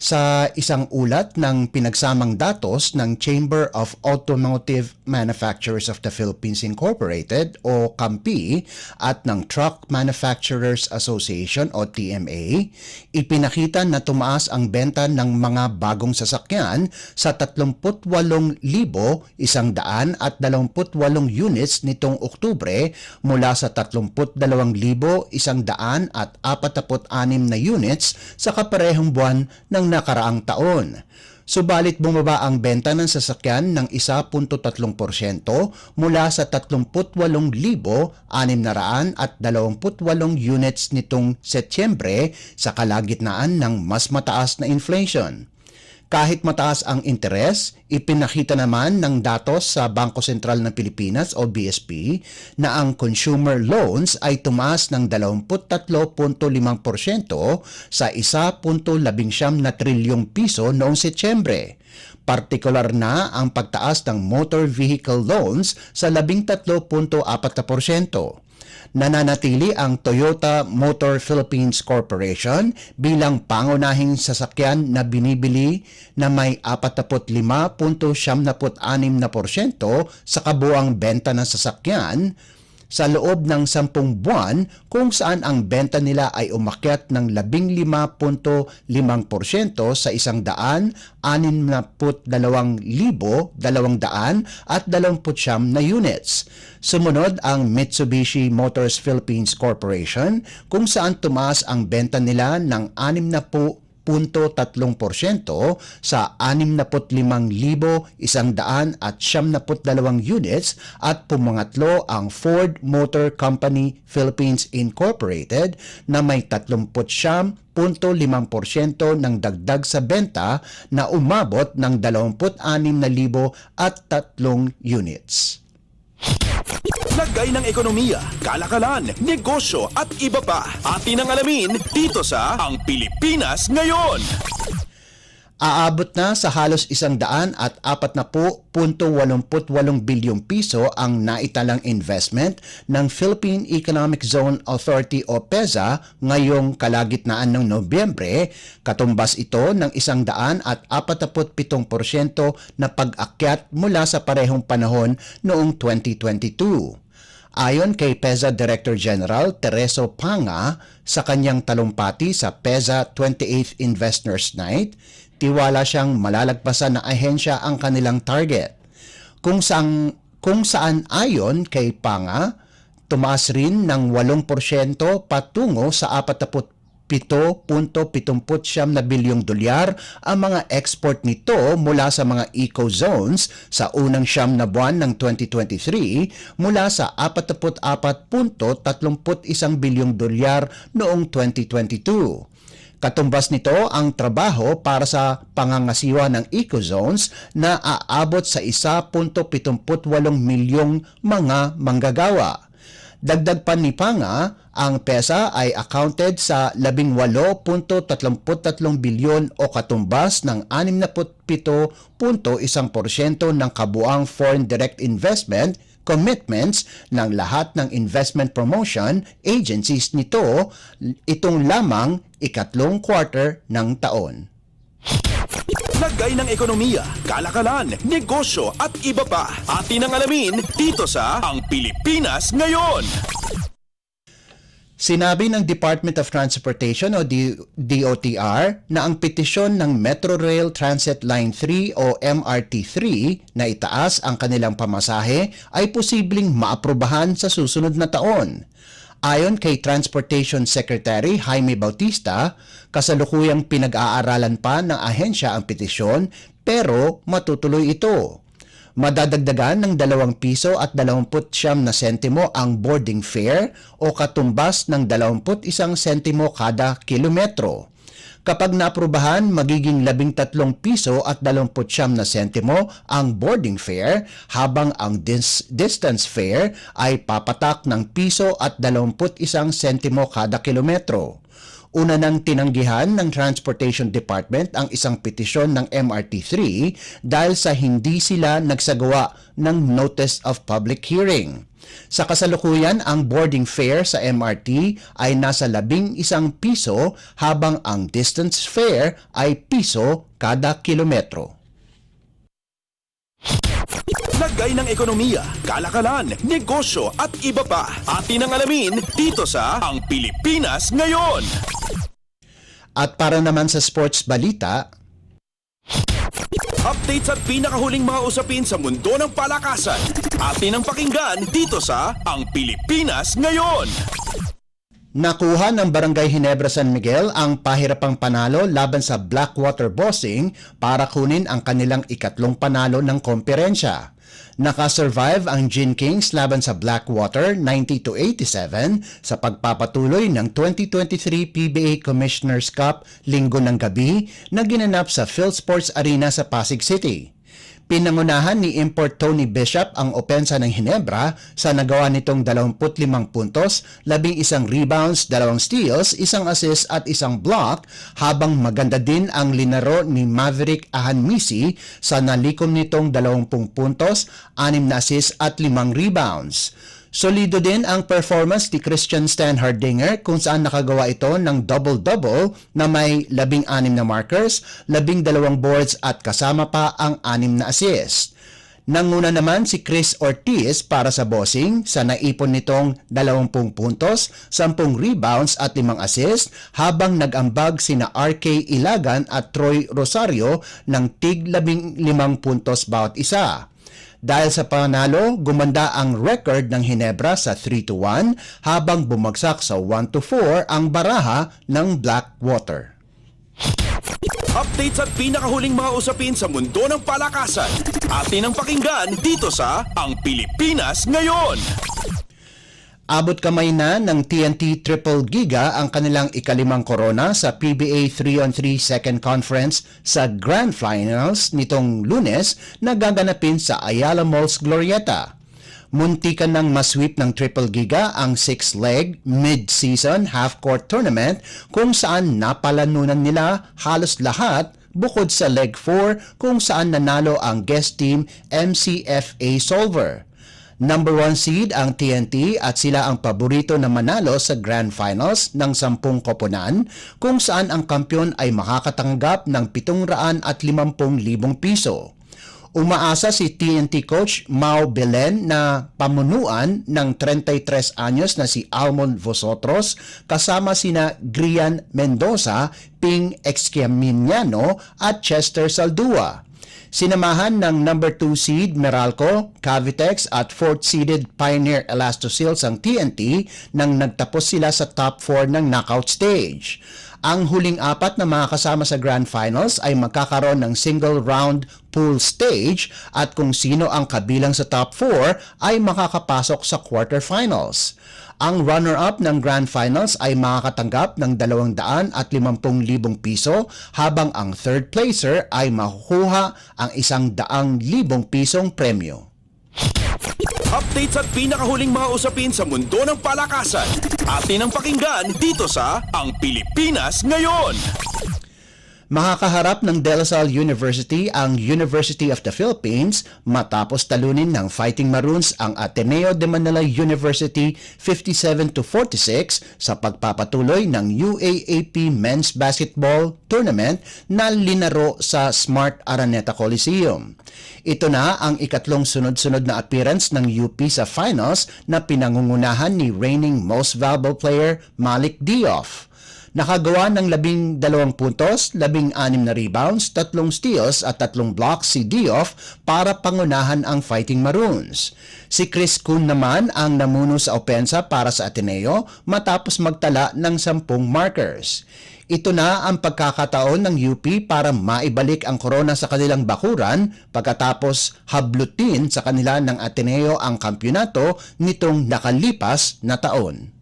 Sa isang ulat ng pinagsamang datos ng Chamber of Automotive Manufacturers of the Philippines Incorporated o CAMPI at ng Truck Manufacturers Association o TMA, ipinakita na tumaas ang benta ng mga bagong sasakyan sa 38,128 units nitong Oktubre mula sa 32,146 na units sa kaparehong buwan ng nakaraang taon. Subalit bumaba ang benta ng sasakyan ng 1.3% mula sa 38,628 units nitong Setyembre sa kalagitnaan ng mas mataas na inflation. Kahit mataas ang interes, ipinakita naman ng datos sa Bangko Sentral ng Pilipinas o BSP na ang consumer loans ay tumaas ng 23.5% sa 1.19 trilyong piso noong Setyembre. Partikular na ang pagtaas ng motor vehicle loans sa 13.4%. Nananatili ang Toyota Motor Philippines Corporation bilang pangunahing sasakyan na binibili na may 45.76% sa kabuuang benta ng sasakyan sa loob ng 10 buwan kung saan ang benta nila ay umakyat ng 15.5% sa 162,229 na units. Sumunod ang Mitsubishi Motors Philippines Corporation kung saan tumaas ang benta nila ng 60.3% sa 65,172 units at pumangatlo ang Ford Motor Company Philippines Incorporated na may 39.5% ng dagdag sa benta na umabot ng 26,003 units. Lagay ng ekonomiya, kalakalan, negosyo at iba pa. Atin ang alamin dito sa Ang Pilipinas Ngayon. Aabot na sa halos 140.88 bilyong piso ang naitalang investment ng Philippine Economic Zone Authority o PEZA ngayong kalagitnaan ng Nobyembre, katumbas ito ng 147% na pag-akyat mula sa parehong panahon noong 2022. Ayon kay PEZA Director General Tereso Panga sa kanyang talumpati sa PEZA 28th Investors Night, tiwala siyang malalagpasan ng ahensya ang kanilang target. Kung saan ayon kay Panga, tumaas rin ng 8% patungo sa 47.79 na bilyong dolyar ang mga export nito mula sa mga eco-zones sa unang 9 na buwan ng 2023 mula sa 44.31 bilyong dolyar noong 2022. Katumbas nito ang trabaho para sa pangangasiwa ng eco-zones na aabot sa 1.78 milyong mga manggagawa. Dagdag pa ni Panga, ang PEZA ay accounted sa 18.33 bilyon o katumbas ng 67.1% ng kabuang foreign direct investment commitments ng lahat ng investment promotion agencies nito itong lamang ikatlong quarter ng taon. Lagay ng ekonomiya, kalakalan, negosyo at iba pa. Atin ang alamin dito sa Ang Pilipinas Ngayon. Sinabi ng Department of Transportation o DOTR na ang petisyon ng Metro Rail Transit Line 3 o MRT3 na itaas ang kanilang pamasahe ay posibleng maaprubahan sa susunod na taon. Ayon kay Transportation Secretary Jaime Bautista, kasalukuyang pinag-aaralan pa ng ahensya ang petisyon pero matutuloy ito. Madadagdagan ng 2 piso at 29 na sentimo ang boarding fare o katumbas ng 21 sentimo kada kilometro. Kapag naaprubahan, magiging 13 piso at 29 na sentimo ang boarding fare habang ang distance fare ay papatak ng piso at 21 sentimo kada kilometro. Una nang tinanggihan ng Transportation Department ang isang petisyon ng MRT3 dahil sa hindi sila nagsagawa ng Notice of Public Hearing. Sa kasalukuyan, ang boarding fare sa MRT ay nasa 11 piso habang ang distance fare ay piso kada kilometro. Lagay ng ekonomiya, kalakalan, negosyo at iba pa. Atin ang alamin dito sa Ang Pilipinas Ngayon. At para naman sa sports balita, updates at pinakahuling mga usapin sa mundo ng palakasan. Atin ang pakinggan dito sa Ang Pilipinas Ngayon. nakuha ng Barangay Ginebra San Miguel ang pahirapang panalo laban sa Blackwater Bossing para kunin ang kanilang ikatlong panalo ng komperensya. Nakasurvive ang Gin Kings laban sa Blackwater 90-87 sa pagpapatuloy ng 2023 PBA Commissioner's Cup linggo ng gabi na ginanap sa PhilSports Arena sa Pasig City. Pinangunahan ni Import Tony Bishop ang opensa ng Ginebra sa nagawa nitong 25 puntos, 11 rebounds, 2 steals, 1 assist at 1 block, habang maganda din ang linaro ni Maverick Ahanmisi sa nalikom nitong 20 puntos, 6 na assist at 5 rebounds. Solido din ang performance ni Christian Stan Hardinger kung saan nakagawa ito ng double-double na may 16 na markers, 12 boards at kasama pa ang 6 na assist. Nanguna naman si Chris Ortiz para sa Bossing sa naipon nitong 20 puntos, 10 rebounds at 5 assist habang nag-ambag sina RK Ilagan at Troy Rosario ng tig 15 puntos bawat isa. Dahil sa panalo, gumanda ang record ng Ginebra sa 3-1 habang bumagsak sa 1-4 ang baraha ng Blackwater. Updates at pinakahuling mga usapin sa mundo ng palakasan. Atin ang pakinggan dito sa Ang Pilipinas Ngayon. Abot kamay na ng TNT Triple Giga ang kanilang ikalimang korona sa PBA 3-on-3 Second Conference sa Grand Finals nitong Lunes na gaganapin sa Ayala Malls Glorieta. Muntikan ng masweep ng Triple Giga ang 6-leg mid-season half-court tournament kung saan napalanunan nila halos lahat bukod sa leg 4 kung saan nanalo ang guest team MCFA Solver. Number 1 seed ang TNT at sila ang paborito na manalo sa Grand Finals ng 10 koponan kung saan ang kampiyon ay makakatanggap ng 750,000 piso. Umaasa si TNT coach Mau Belen na pamunuan ng 33 anyos na si Almon Vosotros kasama sina Grian Mendoza, Ping Exquiaminiano at Chester Saldua. Sinamahan ng number 2 seed Meralco, Cavitex at 4th seeded Pioneer Elastoseals ang TNT nang nagtapos sila sa top 4 ng knockout stage. Ang huling apat na mga kasama sa Grand Finals ay magkakaroon ng single round pool stage at kung sino ang kabilang sa top 4 ay makakapasok sa quarterfinals. Ang runner-up ng Grand Finals ay makakatanggap ng 250,000 piso habang ang third placer ay makukuha ang 100,000 pisong premyo. Updates at pinakahuling mga usapin sa mundo ng palakasan. Atin ang pakinggan dito sa Ang Pilipinas Ngayon. Makakaharap ng De La Salle University ang University of the Philippines matapos talunin ng Fighting Maroons ang Ateneo de Manila University 57-46 sa pagpapatuloy ng UAAP Men's Basketball Tournament na linaro sa Smart Araneta Coliseum. Ito na ang ikatlong sunod-sunod na appearance ng UP sa finals na pinangungunahan ni reigning Most Valuable Player Malik Diouf. Nakagawa ng 12 puntos, 16 na rebounds, 3 steals at 3 blocks si Diouf para pangunahan ang Fighting Maroons. Si Chris Kuhn naman ang namuno sa opensa para sa Ateneo matapos magtala ng 10 markers. Ito na ang pagkakataon ng UP para maibalik ang korona sa kanilang bakuran pagkatapos hablutin sa kanila ng Ateneo ang kampyonato nitong nakalipas na taon.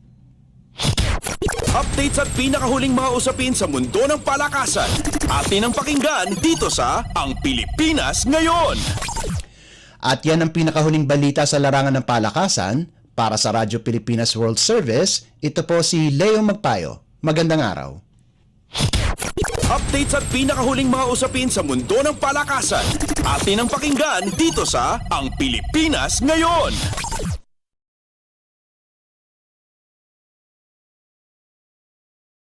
Updates at pinakahuling mga usapin sa mundo ng palakasan. Atin ang pakinggan dito sa Ang Pilipinas Ngayon. At yan ang pinakahuling balita sa larangan ng palakasan. Para sa Radyo Pilipinas World Service, ito po si Leo Magpayo. Magandang araw. Updates at pinakahuling mga usapin sa mundo ng palakasan. Atin ang pakinggan dito sa Ang Pilipinas Ngayon.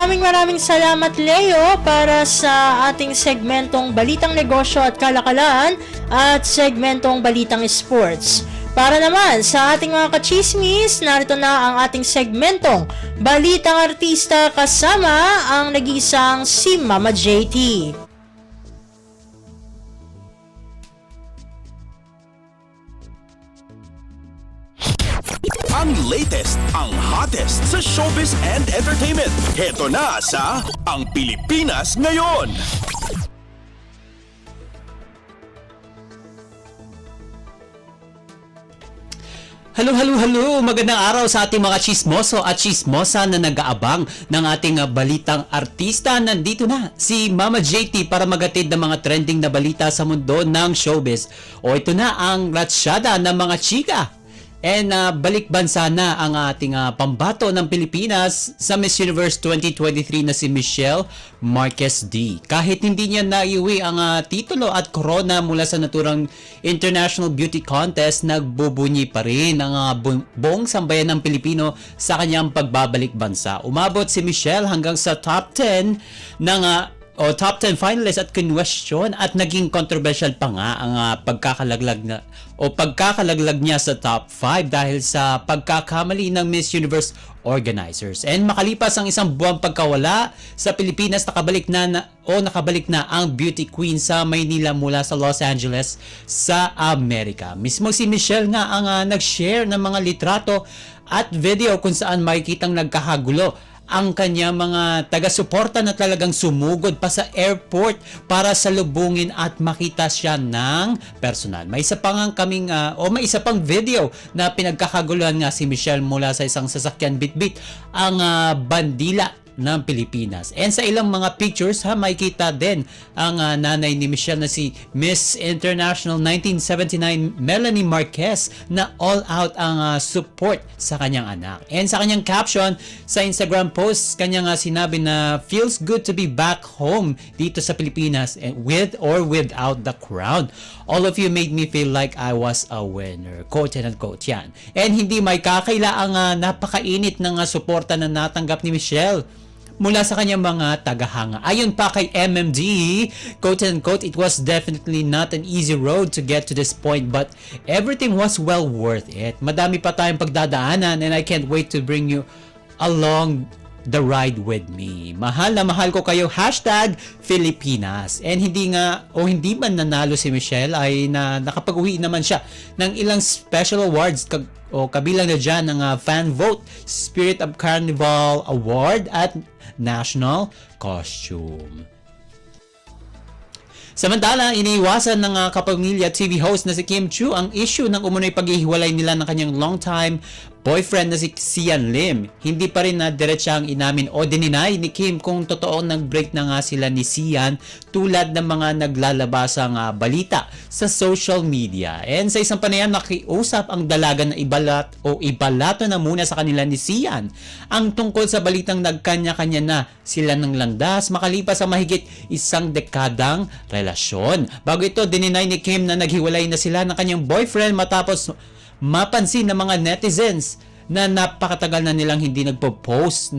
Maraming salamat, Leo, para sa ating segmentong Balitang Negosyo at Kalakalan at segmentong Balitang Sports. Para naman sa ating mga kachismis, narito na ang ating segmentong Balitang Artista kasama ang nag-iisang si Mama JT. Ang latest, ang hottest sa showbiz and entertainment. Heto na sa Ang Pilipinas Ngayon. Hello! Magandang araw sa ating mga chismoso at chismosa na nag-aabang ng ating balitang artista. Nandito na si Mama JT para magatid ng mga trending na balita sa mundo ng showbiz. O ito na ang ratsyada ng mga chika. And balik bansa na ang ating pambato ng Pilipinas sa Miss Universe 2023 na si Michelle Marquez D. Kahit hindi niya naiuwi ang titulo at corona mula sa naturang International Beauty Contest, nagbubunyi pa rin ang buong sambayan ng Pilipino sa kanyang pagbabalik bansa. Umabot si Michelle hanggang sa top 10 ng top 10 finalist at kinwestiyon at naging controversial pa nga ang pagkakalaglag niya sa top 5 dahil sa pagkakamali ng Miss Universe organizers. And makalipas ang isang buwang pagkawala sa Pilipinas, nakabalik na ang beauty queen sa Maynila mula sa Los Angeles sa Amerika. Mismo si Michelle nga ang nag-share ng mga litrato at video kung saan makikitang nagkakagulo ang kanya mga taga-suporta na talagang sumugod pa sa airport para salubungin at makita siya ng personal. May isa pang video na pinagkakaguluhan nga si Michelle mula sa isang sasakyan bitbit ang bandila ng Pilipinas. And sa ilang mga pictures makikita din ang nanay ni Michelle na si Miss International 1979 Melanie Marquez na all out ang support sa kanyang anak. And sa kanyang caption sa Instagram post, kanya nga sinabi na feels good to be back home dito sa Pilipinas with or without the crown. All of you made me feel like I was a winner. Quote and unquote yan. And hindi may kakaila ang napakainit ng suporta na natanggap ni Michelle mula sa kanyang mga tagahanga. Ayon pa kay MMD, quote and quote, it was definitely not an easy road to get to this point but everything was well worth it. Madami pa tayong pagdadaanan and I can't wait to bring you along the ride with me. Mahal na mahal ko kayo, #Filipinas. And hindi man nanalo si Michelle ay nakapag-uwi naman siya ng ilang special awards kabilang na dyan ng Fan Vote, Spirit of Carnival Award at National Costume. Samantala, iniiwasan ng kapamilya TV host na si Kim Chiu ang issue ng umunoy paghihiwalay nila ng kanyang long-time boyfriend na si Sian Lim. Hindi pa rin diretsahang inamin o dininay ni Kim kung totoo nag-break na nga sila ni Sian tulad ng mga naglalabasang balita sa social media. And sa isang panayam, nakiusap ang dalaga na ibalato na muna sa kanila ni Sian ang tungkol sa balitang nagkanya-kanya na sila ng landas makalipas sa mahigit isang dekadang relasyon. Bago ito, dininay ni Kim na naghiwalay na sila ng kanyang boyfriend matapos mapansin ng mga netizens na napakatagal na nilang hindi nagpo-post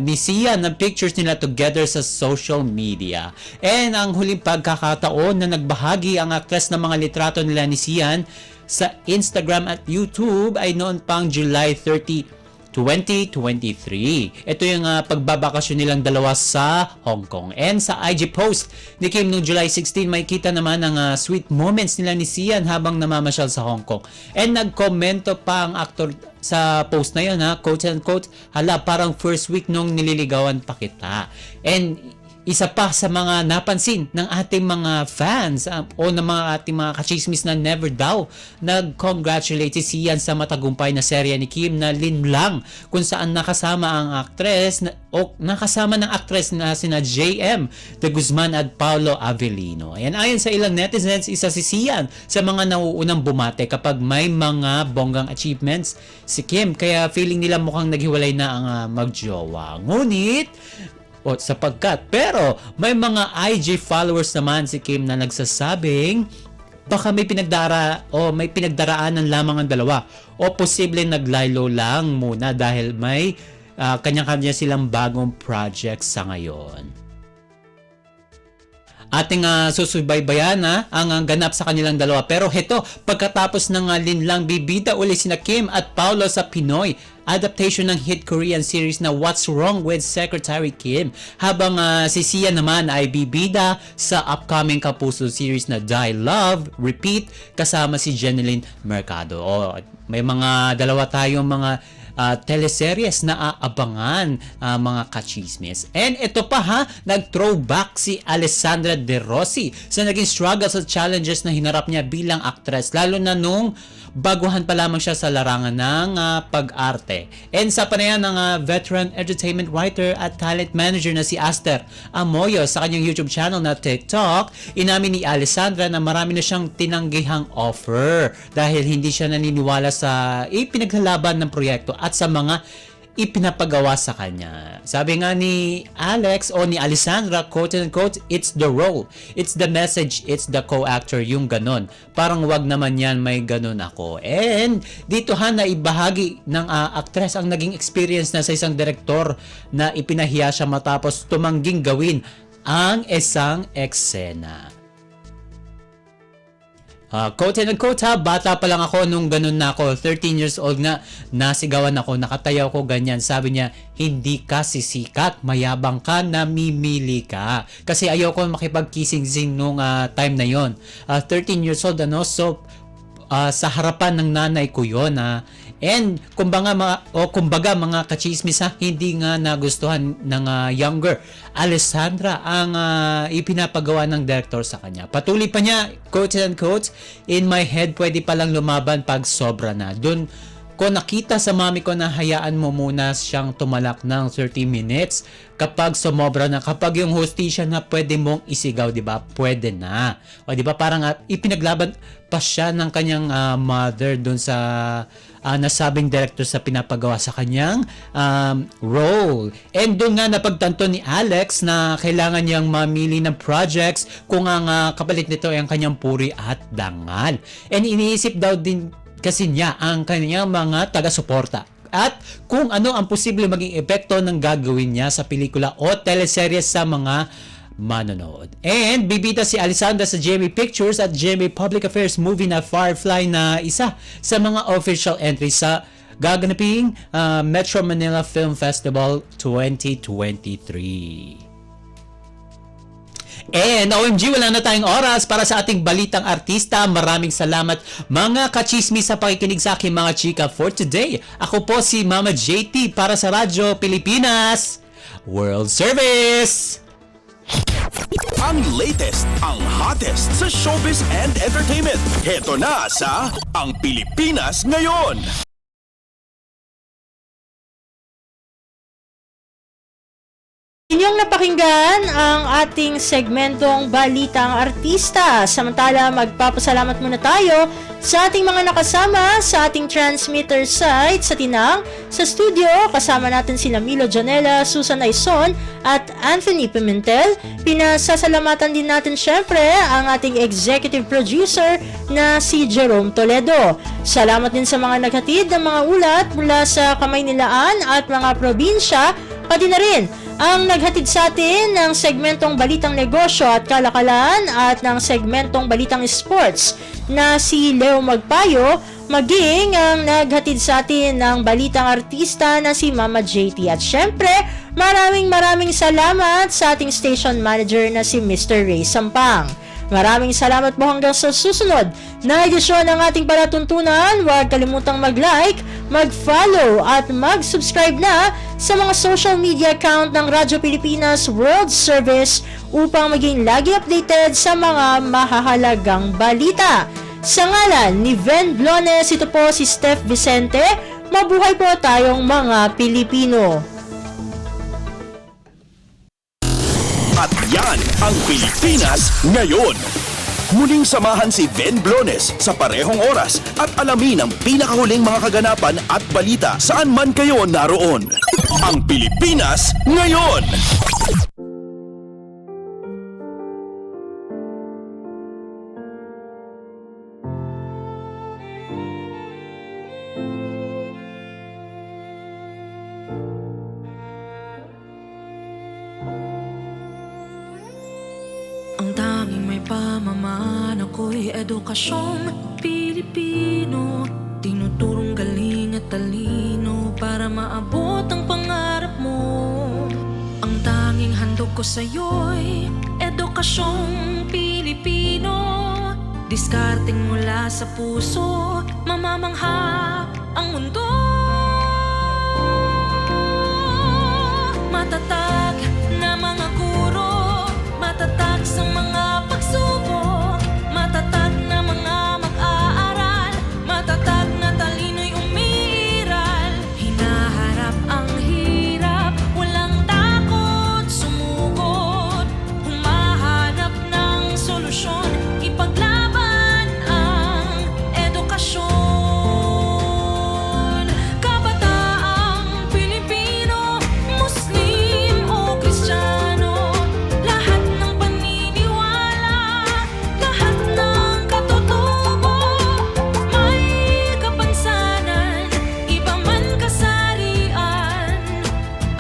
ni Sian ng pictures nila together sa social media. And ang huling pagkakataon na nagbahagi ang actress ng mga litrato nila ni Sian sa Instagram at YouTube ay noon pang July 30, 2023. Ito yung pagbabakasyon nilang dalawa sa Hong Kong. And sa IG post ni Kim noong July 16, may kita naman ang sweet moments nila ni Sian habang namamasyal sa Hong Kong. And nagkomento pa ang aktor sa post na yun, quote and quote, hala, parang first week nung nililigawan pa kita. And isa pa sa mga napansin ng ating mga fans o ng mga ating mga kachismis na never daw nag-congratulate si Sian sa matagumpay na serya ni Kim na Linlang, kung saan nakasama ang aktres o nakasama ng aktres na sina JM De Guzman at Paolo Avellino. Ayan, ayon sa ilang netizens, isa si Sian sa mga nauunang bumate kapag may mga bonggang achievements si Kim, kaya feeling nila mukhang naghiwalay na ang magjowa. Ngunit pero may mga IG followers naman si Kim na nagsasabing baka may pinagdaraanan lamang ang dalawa o posible naglaylo lang muna dahil may kanya-kanya silang bagong project sa ngayon. Ating susubaybayan ang ganap sa kanilang dalawa. Pero heto, pagkatapos ng Linlang, bibida uli sina Kim at Paolo sa Pinoy adaptation ng hit Korean series na What's Wrong with Secretary Kim, habang si Sian naman ay bibida sa upcoming Kapuso series na Die Love Repeat kasama si Jeneline Mercado. May mga dalawa tayong mga teleseries na aabangan, mga kachismis. And ito pa nag-throwback si Alessandra De Rossi sa naging struggles at challenges na hinarap niya bilang actress, lalo na nung baguhan pa lamang siya sa larangan ng pag-arte. And sa panayan ng veteran entertainment writer at talent manager na si Aster Amoyo sa kanyang YouTube channel na TikTok, inamin ni Alessandra na marami na siyang tinanggihang offer dahil hindi siya naniniwala sa ipinaglalaban ng proyekto at sa mga ipinapagawa sa kanya. Sabi nga ni Alessandra, quote and quote, it's the role, it's the message, it's the co-actor, yung ganon. Parang wag naman yan, may ganon ako. And dito na ibahagi ng actress ang naging experience na sa isang direktor na ipinahiya siya matapos tumangging gawin ang isang eksena. Quote and quote bata pa lang ako nung ganun na ako, 13 years old nga, nasigawan ako, nakatayaw ko ganyan. Sabi niya, hindi ka sisikat, mayabang ka, namimili ka. Kasi ayoko makipag-kissing nung time na yon. 13 years old, so sa harapan ng nanay ko yon. And kumbaga mga kachismis hindi nga nagustuhan ng younger Alessandra ang ipinapagawa ng director sa kanya. Patuloy pa niya, quote and quote, in my head pwede palang lumaban pag sobra na. Doon ko nakita sa mami ko na hayaan mo muna siyang tumalak ng 30 minutes kapag sumobra na, kapag yung hostisya na pwede mong isigaw, di ba? Pwede na. O di ba parang ipinaglaban pa siya ng kanyang mother doon sa nasabing director sa pinapagawa sa kanyang role. And doon nga napagtanto ni Alex na kailangan niyang mamili ng projects kung ang kapalit nito ay ang kanyang puri at dangal. And iniisip daw din kasi niya ang kanyang mga taga-suporta at kung ano ang posible maging epekto ng gagawin niya sa pelikula o teleseries sa mga manonood. And bibida si Alessandra sa GMA Pictures at GMA Public Affairs movie na Firefly na isa sa mga official entries sa gaganaping Metro Manila Film Festival 2023. And OMG, wala na tayong oras para sa ating balitang artista. Maraming salamat mga kachismis sa pakikinig sa aking mga chika for today. Ako po si Mama JT para sa Radyo Pilipinas World Service. Ang latest, ang hottest sa showbiz and entertainment. Heto na sa Ang Pilipinas Ngayon. Inyong napakinggan ang ating segmentong Balitang Artista. Samantala, magpapasalamat muna tayo sa ating mga nakasama sa ating transmitter site sa Tinang. Sa studio, kasama natin sila Milo Janela, Susan Aison at Anthony Pimentel. Pinasasalamatan din natin syempre ang ating executive producer na si Jerome Toledo. Salamat din sa mga naghatid ng mga ulat mula sa Kamaynilaan at mga probinsya, pati na rin ang naghatid sa atin ng segmentong Balitang Negosyo at Kalakalan at ng segmentong Balitang Sports na si Leo Magpayo, maging ang naghatid sa atin ng Balitang Artista na si Mama JT. At syempre, maraming salamat sa ating station manager na si Mr. Ray Sampang. Maraming salamat po hanggang sa susunod na edisyon ng ating palatuntunan. Huwag kalimutang mag-like, mag-follow at mag-subscribe na sa mga social media account ng Radyo Pilipinas World Service upang maging lagi updated sa mga mahahalagang balita. Sa ngalan ni Ven Blones, ito po si Steph Vicente. Mabuhay po tayong mga Pilipino. At yan ang Pilipinas ngayon. Muling samahan si Ben Blones sa parehong oras at alamin ang pinakahuling mga kaganapan at balita saan man kayo naroon. Ang Pilipinas ngayon! Ang tanging may pamamaan ako'y edukasyong Pilipino. Tinuturong galing at talino para maabot ang pangarap mo. Ang tanging handog ko sa'yo'y edukasyong Pilipino. Diskarteng mula sa puso, mamamangha ang mundo. Matatag na mga guro, matatag sa mga pagsubok, matatag na mga mag-aaral, matatag na talino'y umiiral. Hinaharap ang hirap, walang takot sumugod, humahanap ng solusyon, ipaglaban ang edukasyon. Kabataang Pilipino, Muslim o Kristiyano, lahat ng paniniwala, lahat ng katutubo, may kapansanan, iba man kasarian.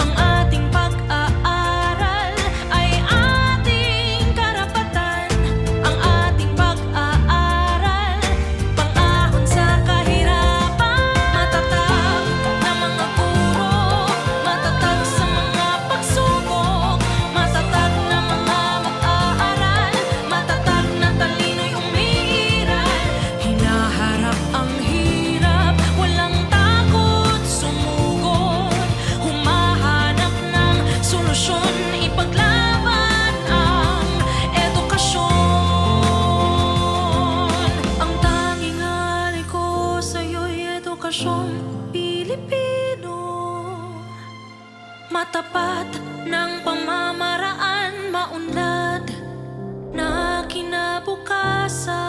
Ang ating pag-aaral ay ating karapatan. Ang ating pag-aaral, pang-ahon sa kahirapan. Matatag na mga guro, matatag sa mga pagsubok, matatag na mga mag-aaral, matatag na talino'y umiiral. Hinaharap ang hirap, walang takot sumugod, humahanap ng solusyon, ipaglaban ang edukasyon. Ang tanging alay ko sa'yo'y edukasyong Pilipino. Matapat ng pamamaraan, maunlad na kinabukasan.